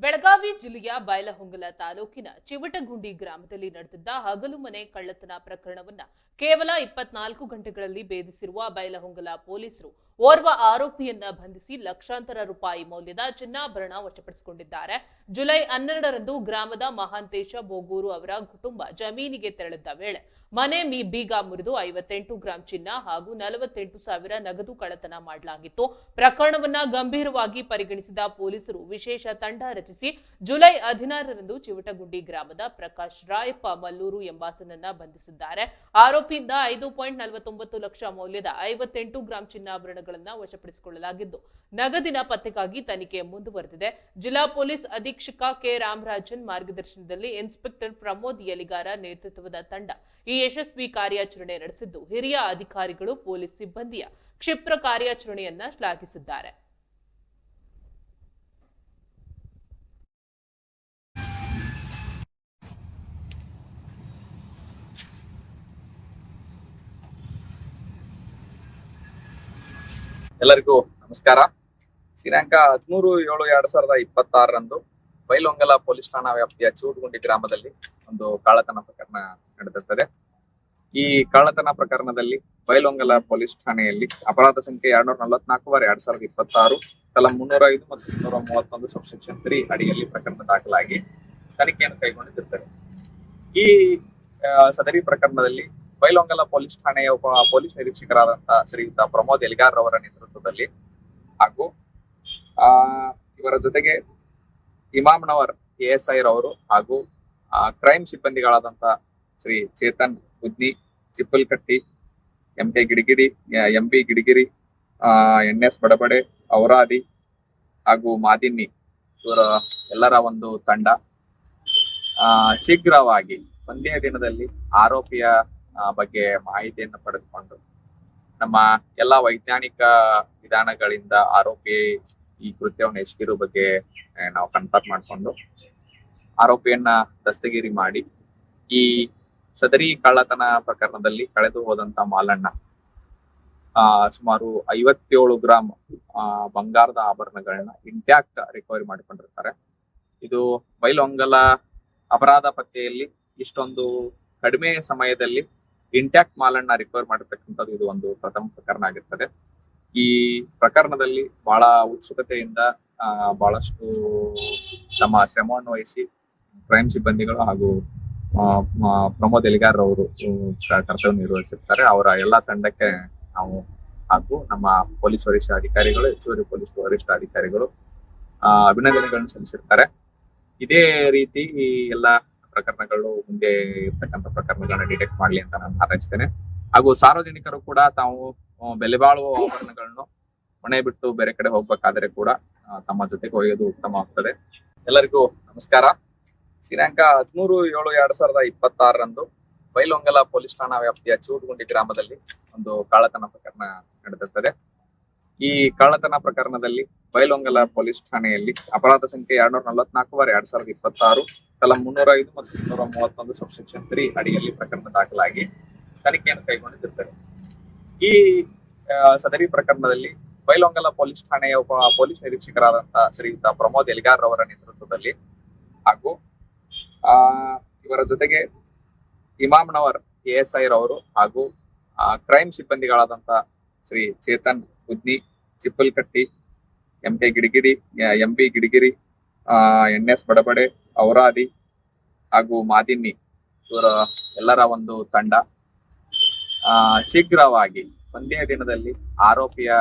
ಬೆಳಗಾವಿ ಜಿಲ್ಲೆಯ ಬೈಲಹೊಂಗಲ ತಾಲೂಕಿನ ಚಿವಟಗುಂಡಿ ಗ್ರಾಮದಲ್ಲಿ ನಡೆದಿದ್ದ ಹಗಲು ಮನೆ ಕಳ್ಳತನ ಪ್ರಕರಣವನ್ನ ಕೇವಲ 24 ಗಂಟೆಗಳಲ್ಲಿ ಭೇದಿಸಿರುವ ಬೈಲಹೊಂಗಲ ಪೊಲೀಸರು ಓರ್ವ ಆರೋಪಿಯನ್ನ ಬಂಧಿಸಿ ಲಕ್ಷಾಂತರ ರೂಪಾಯಿ ಮೌಲ್ಯದ ಚಿನ್ನಾಭರಣ ವಶಪಡಿಸಿಕೊಂಡಿದ್ದಾರೆ. ಜುಲೈ 12ರಂದು ಗ್ರಾಮದ ಮಹಾಂತೇಶ ಬೋಗೂರು ಅವರ ಕುಟುಂಬ ಜಮೀನಿಗೆ ತೆರಳಿದ್ದ ವೇಳೆ ಮನೆ ಬೀಗ ಮುರಿದು 58 ಗ್ರಾಂ ಚಿನ್ನ ಹಾಗೂ 48,000 ನಗದು ಕಳ್ಳತನ ಮಾಡಲಾಗಿತ್ತು. ಪ್ರಕರಣವನ್ನ ಗಂಭೀರವಾಗಿ ಪರಿಗಣಿಸಿದ ಪೊಲೀಸರು ವಿಶೇಷ ತಂಡ ರಚಿಸಿ ಜುಲೈ 16ರಂದು ಚಿವಟಗುಂಡಿ ಗ್ರಾಮದ ಪ್ರಕಾಶ್ ರಾಯಪ್ಪ ಮಲ್ಲೂರು ಎಂಬಾತನನ್ನ ಬಂಧಿಸಿದ್ದಾರೆ. ಆರೋಪಿಯಿಂದ 5.49 ಲಕ್ಷ ಮೌಲ್ಯದ 58 ಗ್ರಾಂ ಚಿನ್ನಾಭರಣಗಳನ್ನ ವಶಪಡಿಸಿಕೊಳ್ಳಲಾಗಿದ್ದು ನಗದಿನ ಪತ್ತೆಗಾಗಿ ತನಿಖೆ ಮುಂದುವರೆದಿದೆ. ಜಿಲ್ಲಾ ಪೊಲೀಸ್ ಅಧೀಕ್ಷಕ ಕೆ ರಾಮರಾಜನ್ ಮಾರ್ಗದರ್ಶನದಲ್ಲಿ ಇನ್ಸ್ಪೆಕ್ಟರ್ ಪ್ರಮೋದ್ ಯಲಿಗಾರ ನೇತೃತ್ವದ ತಂಡ ಈ ಯಶಸ್ವಿ ಕಾರ್ಯಾಚರಣೆ ನಡೆಸಿದ್ದು ಹಿರಿಯ ಅಧಿಕಾರಿಗಳು ಪೊಲೀಸ್ ಸಿಬ್ಬಂದಿಯ ಕ್ಷಿಪ್ರ ಕಾರ್ಯಾಚರಣೆಯನ್ನ ಶ್ಲಾಘಿಸಿದ್ದಾರೆ. ಎಲ್ಲರಿಗೂ ನಮಸ್ಕಾರ. ದಿನಾಂಕ 13/7/2026ರಂದು ಬೈಲಹೊಂಗಲ ಪೊಲೀಸ್ ಠಾಣಾ ವ್ಯಾಪ್ತಿಯ ಚಿವಟಗುಂಡಿ ಗ್ರಾಮದಲ್ಲಿ ಒಂದು ಕಳ್ಳತನ ಪ್ರಕರಣ ನಡೆದಿರುತ್ತದೆ. ಈ ಕಳ್ಳತನ ಪ್ರಕರಣದಲ್ಲಿ ಬೈಲಹೊಂಗಲ ಪೊಲೀಸ್ ಠಾಣೆಯಲ್ಲಿ ಅಪರಾಧ ಸಂಖ್ಯೆ 244/2026 ಕಲಂ 305 ಮತ್ತು 231 ಸಬ್ಸೆಕ್ಷನ್ 3 ಅಡಿಯಲ್ಲಿ ಪ್ರಕರಣ ದಾಖಲಾಗಿ ತನಿಖೆಯನ್ನು ಕೈಗೊಂಡಿರುತ್ತದೆ. ಈ ಸದರಿ ಪ್ರಕರಣದಲ್ಲಿ ಬೈಲಹೊಂಗಲ ಪೊಲೀಸ್ ಠಾಣೆಯ ಉಪ ಪೊಲೀಸ್ ನಿರೀಕ್ಷಕರಾದಂತಹ ಶ್ರೀಯುತ ಪ್ರಮೋದ್ ಯಲಿಗಾರ್ ಅವರ ನೇತೃತ್ವದಲ್ಲಿ ಹಾಗೂ ಇವರ ಜೊತೆಗೆ ಇಮಾಮ್ನವರ್ ASI ರವರು ಹಾಗೂ ಕ್ರೈಮ್ ಸಿಬ್ಬಂದಿಗಳಾದಂತಹ ಶ್ರೀ ಚೇತನ್ ಉದ್ನಿ, ಚಿಪ್ಪಲ್ಕಟ್ಟಿ, MB ಗಿಡಿಗಿರಿ, NS ಬಡಬಡೆ, ಔರಾದಿ ಹಾಗೂ ಮಾದಿನ್ನಿ ಇವರ ಎಲ್ಲರ ಒಂದು ತಂಡ ಶೀಘ್ರವಾಗಿ ಒಂದೇ ದಿನದಲ್ಲಿ ಆರೋಪಿಯ ಬಗ್ಗೆ ಮಾಹಿತಿಯನ್ನು ಪಡೆದುಕೊಂಡು ನಮ್ಮ ಎಲ್ಲಾ ವೈಜ್ಞಾನಿಕ ವಿಧಾನಗಳಿಂದ ಆರೋಪಿ ಈ ಕೃತ್ಯವನ್ನು ಎಸಗಿರೋ ಬಗ್ಗೆ ನಾವು ಕನ್ಫರ್ಮ್ ಮಾಡಿಕೊಂಡು ಆರೋಪಿಯನ್ನ ದಸ್ತಗಿರಿ ಮಾಡಿ ಈ ಸದರಿ ಕಳ್ಳತನ ಪ್ರಕರಣದಲ್ಲಿ ಕಳೆದು ಹೋದಂತ ಮಾಲಣ್ಣ ಸುಮಾರು 57 ಗ್ರಾಂ ಬಂಗಾರದ ಆಭರಣಗಳನ್ನ ಇಂಟ್ಯಾಕ್ಟ್ ರಿಕವರಿ ಮಾಡಿಕೊಂಡಿರ್ತಾರೆ. ಇದು ಬೈಲಹೊಂಗಲ ಅಪರಾಧ ಪತ್ತೆಯಲ್ಲಿ ಇಷ್ಟೊಂದು ಕಡಿಮೆ ಸಮಯದಲ್ಲಿ ಇಂಟ್ಯಾಕ್ಟ್ ಮಾಲನ್ನ ರಿಕವರ್ ಮಾಡಿರ್ತಕ್ಕಂಥದ್ದು ಇದು ಒಂದು ಪ್ರಥಮ ಪ್ರಕರಣ ಆಗಿರ್ತದೆ. ಈ ಪ್ರಕರಣದಲ್ಲಿ ಬಹಳ ಉತ್ಸುಕತೆಯಿಂದ ಬಹಳಷ್ಟು ತಮ್ಮ ಶ್ರಮವನ್ನು ವಹಿಸಿ ಕ್ರೈಮ್ ಸಿಬ್ಬಂದಿಗಳು ಹಾಗೂ ಪ್ರಮೋದ್ ಯಲಿಗಾರ್ ಅವರು ಕರ್ತವ್ಯ ನಿರ್ವಹಿಸಿರ್ತಾರೆ. ಅವರ ಎಲ್ಲಾ ತಂಡಕ್ಕೆ ನಾವು ಹಾಗೂ ನಮ್ಮ ಪೊಲೀಸ್ ವರಿಷ್ಠ ಅಧಿಕಾರಿಗಳು, ಹೆಚ್ಚುವರಿ ಪೊಲೀಸ್ ವರಿಷ್ಠ ಅಧಿಕಾರಿಗಳು ಅಭಿನಂದನೆಗಳನ್ನು ಸಲ್ಲಿಸಿರ್ತಾರೆ. ಇದೇ ರೀತಿ ಎಲ್ಲಾ ಪ್ರಕರಣಗಳು ಮುಂದೆ ಇರ್ತಕ್ಕಂಥ ಪ್ರಕರಣಗಳನ್ನ ಡಿಟೆಕ್ಟ್ ಮಾಡ್ಲಿ ಅಂತ ನಾನು ಹಾರೈಸ್ತೇನೆ. ಹಾಗೂ ಸಾರ್ವಜನಿಕರು ಕೂಡ ತಾವು ಬೆಲೆ ಬಾಳುವ ಆಭರಣಗಳನ್ನು ಮನೆ ಬಿಟ್ಟು ಬೇರೆ ಕಡೆ ಹೋಗ್ಬೇಕಾದ್ರೆ ಕೂಡ ತಮ್ಮ ಜೊತೆಗೆ ಒಯ್ಯೋದು ಉತ್ತಮವಾಗ್ತದೆ. ಎಲ್ಲರಿಗೂ ನಮಸ್ಕಾರ. ದಿನಾಂಕ 13/7/2026ರಂದು ಬೈಲಹೊಂಗಲ ಪೊಲೀಸ್ ಠಾಣಾ ವ್ಯಾಪ್ತಿಯ ಚಿವಟಗುಂಡಿ ಗ್ರಾಮದಲ್ಲಿ ಒಂದು ಕಳ್ಳತನ ಪ್ರಕರಣ ನಡೆದಿರುತ್ತದೆ. ಈ ಕಳ್ಳತನ ಪ್ರಕರಣದಲ್ಲಿ ಬೈಲಹೊಂಗಲ ಪೊಲೀಸ್ ಠಾಣೆಯಲ್ಲಿ ಅಪರಾಧ ಸಂಖ್ಯೆ 244/2026 ಕಲಂ 305 ಮತ್ತು 231 ಸಬ್ಸೆಕ್ಷನ್ 3 ಅಡಿಯಲ್ಲಿ ಪ್ರಕರಣ ದಾಖಲಾಗಿ ತನಿಖೆಯನ್ನು ಕೈಗೊಂಡಿರುತ್ತದೆ. ಈ ಸದರಿ ಪ್ರಕರಣದಲ್ಲಿ ಬೈಲಹೊಂಗಲ ಪೊಲೀಸ್ ಠಾಣೆಯ ಉಪ ಪೊಲೀಸ್ ನಿರೀಕ್ಷಕರಾದಂತಹ ಶ್ರೀಯುತ ಪ್ರಮೋದ್ ಯಲಿಗಾರ್ ಅವರ ನೇತೃತ್ವದಲ್ಲಿ ಹಾಗೂ ಇವರ ಜೊತೆಗೆ ಇಮಾಮ್ನವರ್ ASI ರವರು ಹಾಗೂ ಕ್ರೈಮ್ ಸಿಬ್ಬಂದಿಗಳಾದಂತಹ ಶ್ರೀ ಚೇತನ್ ಉದ್ನಿ, ಚಿಪ್ಪಲ್ಕಟ್ಟಿ, MB ಗಿಡಿಗಿರಿ, NS ಬಡಬಡೆ, ಔರಾದಿ ಹಾಗೂ ಮಾದಿನ್ನಿ ಇವರ ಎಲ್ಲರ ಒಂದು ತಂಡ ಶೀಘ್ರವಾಗಿ ಒಂದೇ ದಿನದಲ್ಲಿ ಆರೋಪಿಯ